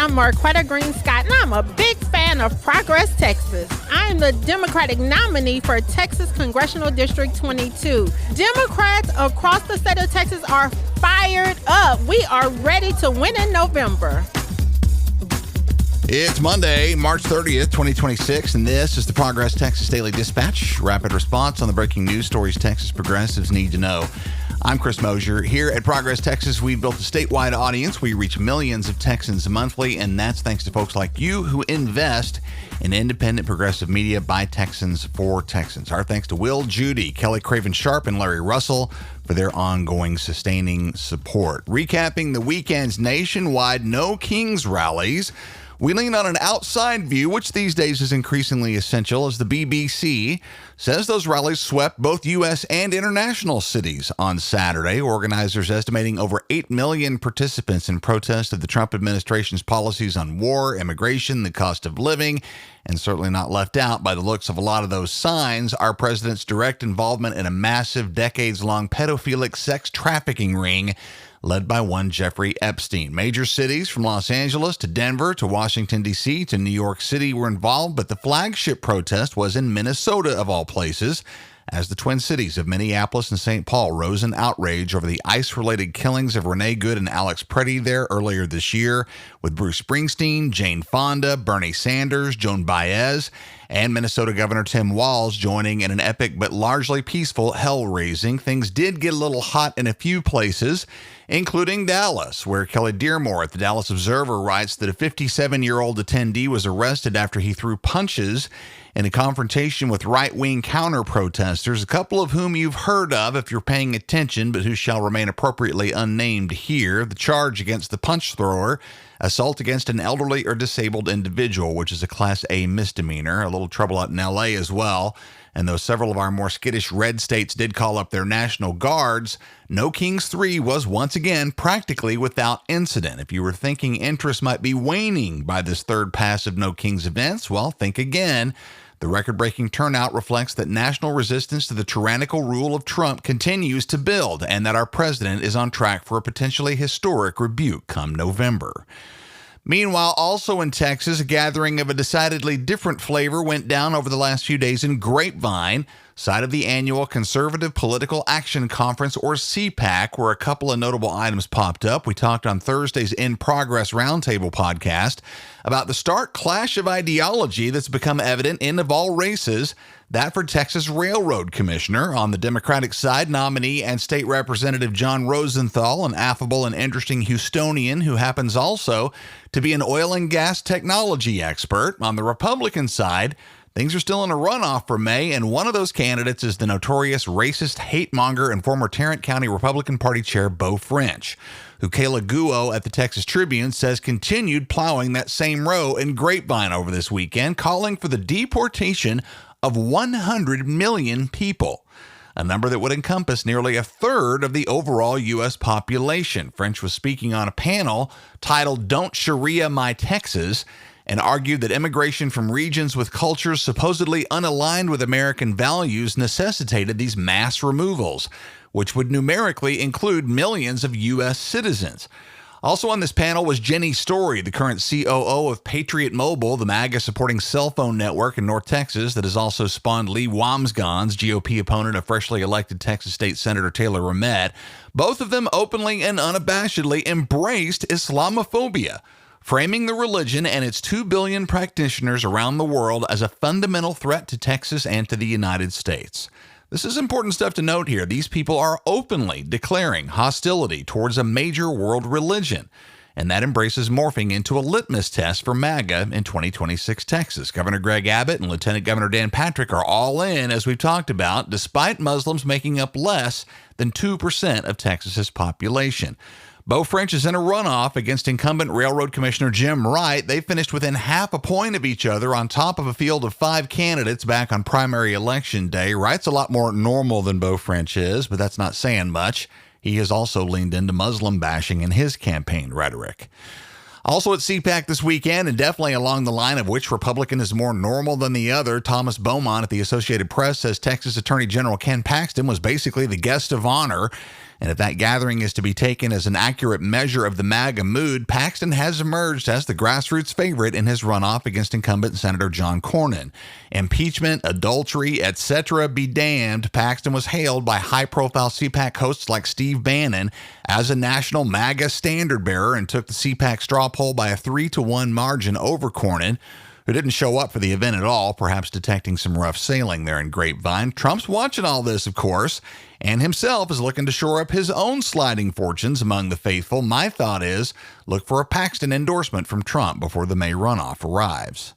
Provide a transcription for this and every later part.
I'm Marquetta Green Scott, and I'm a big fan of Progress Texas. I am the Democratic nominee for Texas Congressional District 22. Democrats across the state of Texas are fired up. We are ready to win in November. It's Monday, March 30th, 2026, and this is the Progress Texas Daily Dispatch. Rapid response on the breaking news stories Texas progressives need to know. I'm Chris Mosier. Here at Progress Texas, we've built a statewide audience. We reach millions of Texans monthly, and that's thanks to folks like you who invest in independent progressive media by Texans for Texans. Our thanks to Will Judy, Kelly Craven Sharp, and Larry Russell for their ongoing sustaining support. Recapping the weekend's nationwide No Kings rallies, we lean on an outside view, which these days is increasingly essential, as the BBC says those rallies swept both U.S. and international cities on Saturday. Organizers estimating over 8 million participants in protest of the Trump administration's policies on war, immigration, the cost of living, and certainly not left out by the looks of a lot of those signs, our president's direct involvement in a massive, decades-long pedophilic sex trafficking ring led by one Jeffrey Epstein. Major cities from Los Angeles to Denver to Washington, D.C. to New York City were involved, but the flagship protest was in Minnesota, of all places, as the twin cities of Minneapolis and St. Paul rose in outrage over the ICE-related killings of Renee Good and Alex Preddy there earlier this year, with Bruce Springsteen, Jane Fonda, Bernie Sanders, Joan Baez, and Minnesota Governor Tim Walz joining in an epic but largely peaceful hell-raising. Things did get a little hot in a few places, including Dallas, where Kelly Dearmore at the Dallas Observer writes that a 57-year-old attendee was arrested after he threw punches in a confrontation with right-wing counter-protesters, a couple of whom you've heard of if you're paying attention, but who shall remain appropriately unnamed here. The charge against the punch thrower: assault against an elderly or disabled individual, which is a Class A misdemeanor. A little trouble out in L.A. as well. And though several of our more skittish red states did call up their National Guards, No Kings 3 was once again practically without incident. If you were thinking interest might be waning by this third pass of No Kings events, well, think again. The record-breaking turnout reflects that national resistance to the tyrannical rule of Trump continues to build, and that our president is on track for a potentially historic rebuke come November. Meanwhile, also in Texas, a gathering of a decidedly different flavor went down over the last few days in Grapevine, site of the annual Conservative Political Action Conference, or CPAC, where a couple of notable items popped up. We talked on Thursday's In Progress Roundtable podcast about the stark clash of ideology that's become evident in, of all races, that for Texas Railroad Commissioner. On the Democratic side, nominee and State Representative John Rosenthal, an affable and interesting Houstonian who happens also to be an oil and gas technology expert. On the Republican side, things are still in a runoff for May, and one of those candidates is the notorious racist hate-monger and former Tarrant County Republican Party Chair Beau French, who Kayla Guo at the Texas Tribune says continued plowing that same row in Grapevine over this weekend, calling for the deportation of 100 million people, a number that would encompass nearly a third of the overall U.S. population. French was speaking on a panel titled "Don't Sharia My Texas," and argued that immigration from regions with cultures supposedly unaligned with American values necessitated these mass removals, which would numerically include millions of U.S. citizens. Also on this panel was Jenny Story, the current COO of Patriot Mobile, the MAGA-supporting cell phone network in North Texas that has also spawned Lee Wamsgans, GOP opponent of freshly elected Texas State Senator Taylor Ramett. Both of them openly and unabashedly embraced Islamophobia, framing the religion and its 2 billion practitioners around the world as a fundamental threat to Texas and to the United States. This is important stuff to note here. These people are openly declaring hostility towards a major world religion, and that embraces morphing into a litmus test for MAGA in 2026 Texas. Governor Greg Abbott and Lieutenant Governor Dan Patrick are all in, as we've talked about, despite Muslims making up less than 2% of Texas's population. Beau French is in a runoff against incumbent Railroad Commissioner Jim Wright. They finished within half a point of each other on top of a field of 5 candidates back on primary election day. Wright's a lot more normal than Beau French is, but that's not saying much. He has also leaned into Muslim bashing in his campaign rhetoric. Also at CPAC this weekend, and definitely along the line of which Republican is more normal than the other, Thomas Beaumont at the Associated Press says Texas Attorney General Ken Paxton was basically the guest of honor And if that gathering is to be taken as an accurate measure of the MAGA mood, Paxton has emerged as the grassroots favorite in his runoff against incumbent Senator John Cornyn. Impeachment, adultery, etc. be damned, Paxton was hailed by high-profile CPAC hosts like Steve Bannon as a national MAGA standard-bearer and took the CPAC straw poll by a 3-1 margin over Cornyn, who didn't show up for the event at all, perhaps detecting some rough sailing there in Grapevine. Trump's watching all this, of course, and himself is looking to shore up his own sliding fortunes among the faithful. My thought is, look for a Paxton endorsement from Trump before the May runoff arrives.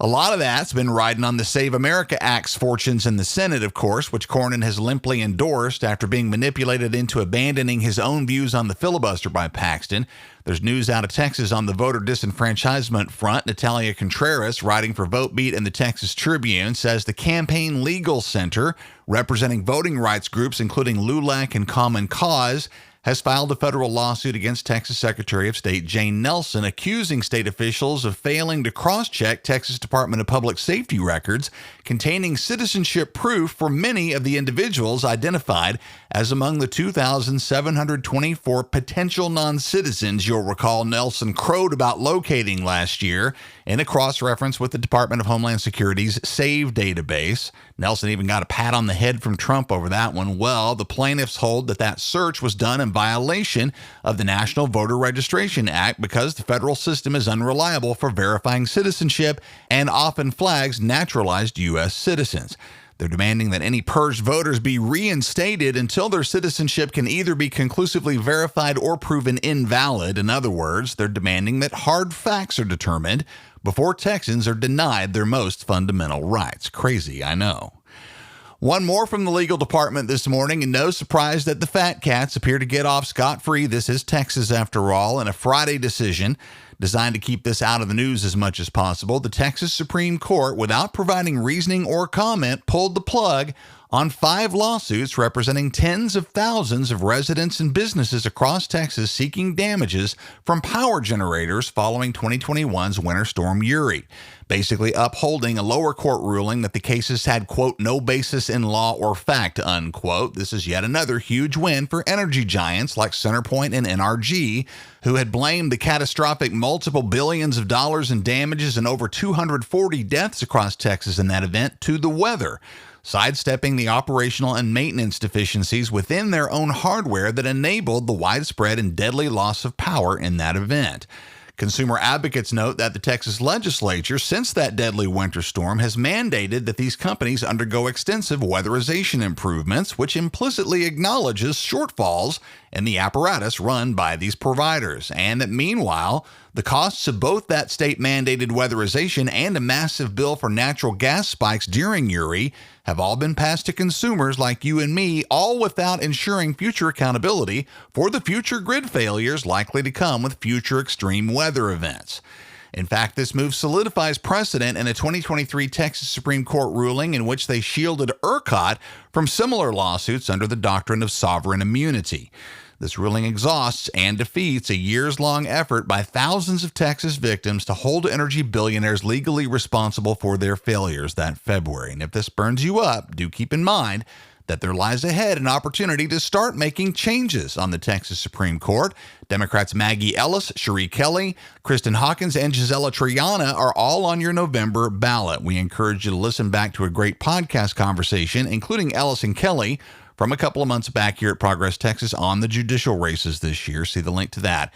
A lot of that's been riding on the Save America Act's fortunes in the Senate, of course, which Cornyn has limply endorsed after being manipulated into abandoning his own views on the filibuster by Paxton. There's news out of Texas on the voter disenfranchisement front. Natalia Contreras, writing for VoteBeat and the Texas Tribune, says the Campaign Legal Center, representing voting rights groups including LULAC and Common Cause, has filed a federal lawsuit against Texas Secretary of State Jane Nelson, accusing state officials of failing to cross-check Texas Department of Public Safety records containing citizenship proof for many of the individuals identified as among the 2,724 potential non-citizens you'll recall Nelson crowed about locating last year in a cross-reference with the Department of Homeland Security's SAVE database. Nelson even got a pat on the head from Trump over that one. Well, the plaintiffs hold that search was done in violation of the National Voter Registration Act because the federal system is unreliable for verifying citizenship and often flags naturalized U.S. citizens. They're demanding that any purged voters be reinstated until their citizenship can either be conclusively verified or proven invalid. In other words, they're demanding that hard facts are determined before Texans are denied their most fundamental rights. Crazy, I know. One more from the legal department this morning, and no surprise that the fat cats appear to get off scot-free. This is Texas, after all, and a Friday decision designed to keep this out of the news as much as possible. The Texas Supreme Court, without providing reasoning or comment, pulled the plug on 5 lawsuits representing tens of thousands of residents and businesses across Texas seeking damages from power generators following 2021's Winter Storm Uri, basically upholding a lower court ruling that the cases had, quote, no basis in law or fact, unquote. This is yet another huge win for energy giants like CenterPoint and NRG, who had blamed the catastrophic multiple billions of dollars in damages and over 240 deaths across Texas in that event to the weather, sidestepping the operational and maintenance deficiencies within their own hardware that enabled the widespread and deadly loss of power in that event. Consumer advocates note that the Texas legislature, since that deadly winter storm, has mandated that these companies undergo extensive weatherization improvements, which implicitly acknowledges shortfalls in the apparatus run by these providers, and that meanwhile, the costs of both that state-mandated weatherization and a massive bill for natural gas spikes during Uri have all been passed to consumers like you and me, all without ensuring future accountability for the future grid failures likely to come with future extreme weather events. In fact, this move solidifies precedent in a 2023 Texas Supreme Court ruling in which they shielded ERCOT from similar lawsuits under the doctrine of sovereign immunity. This ruling exhausts and defeats a years-long effort by thousands of Texas victims to hold energy billionaires legally responsible for their failures that February. And if this burns you up, do keep in mind that there lies ahead an opportunity to start making changes on the Texas Supreme Court. Democrats Maggie Ellis, Cherie Kelly, Kristen Hawkins, and Gisela Triana are all on your November ballot. We encourage you to listen back to a great podcast conversation, including Ellis and Kelly, from a couple of months back here at Progress Texas on the judicial races this year. See the link to that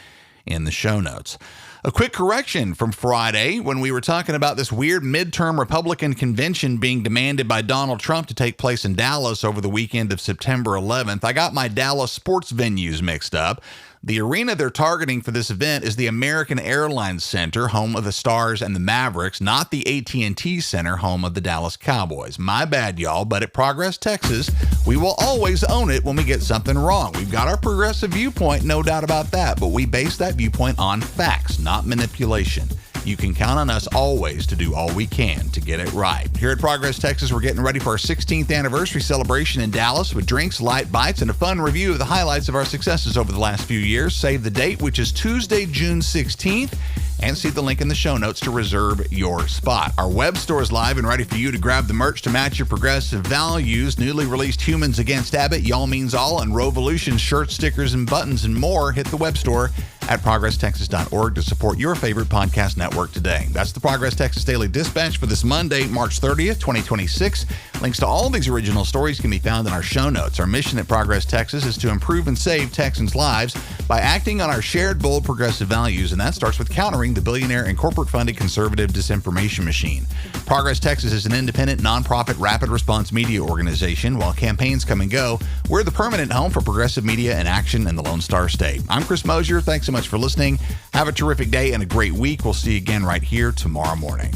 in the show notes. A quick correction from Friday when we were talking about this weird midterm Republican convention being demanded by Donald Trump to take place in Dallas over the weekend of September 11th. I got my Dallas sports venues mixed up. The arena they're targeting for this event is the American Airlines Center, home of the Stars and the Mavericks, not the AT&T Center, home of the Dallas Cowboys. My bad, y'all, but at Progress Texas, we will always own it when we get something wrong. We've got our progressive viewpoint, no doubt about that, but we base that viewpoint on facts, not manipulation. You can count on us always to do all we can to get it right. Here at Progress Texas, we're getting ready for our 16th anniversary celebration in Dallas with drinks, light bites, and a fun review of the highlights of our successes over the last few years. Save the date, which is Tuesday, June 16th. and see the link in the show notes to reserve your spot. Our web store is live and ready for you to grab the merch to match your progressive values. Newly released Humans Against Abbott, Y'all Means All, and Rovolution shirts, stickers, and buttons and more. Hit the web store at ProgressTexas.org to support your favorite podcast network today. That's the Progress Texas Daily Dispatch for this Monday, March 30th, 2026. Links to all of these original stories can be found in our show notes. Our mission at Progress Texas is to improve and save Texans' lives by acting on our shared, bold, progressive values, and that starts with countering the billionaire and corporate-funded conservative disinformation machine. Progress Texas is an independent, nonprofit, rapid response media organization. While campaigns come and go, we're the permanent home for progressive media and action in the Lone Star State. I'm Chris Mosier. Thanks so much for listening. Have a terrific day and a great week. We'll see you again right here tomorrow morning.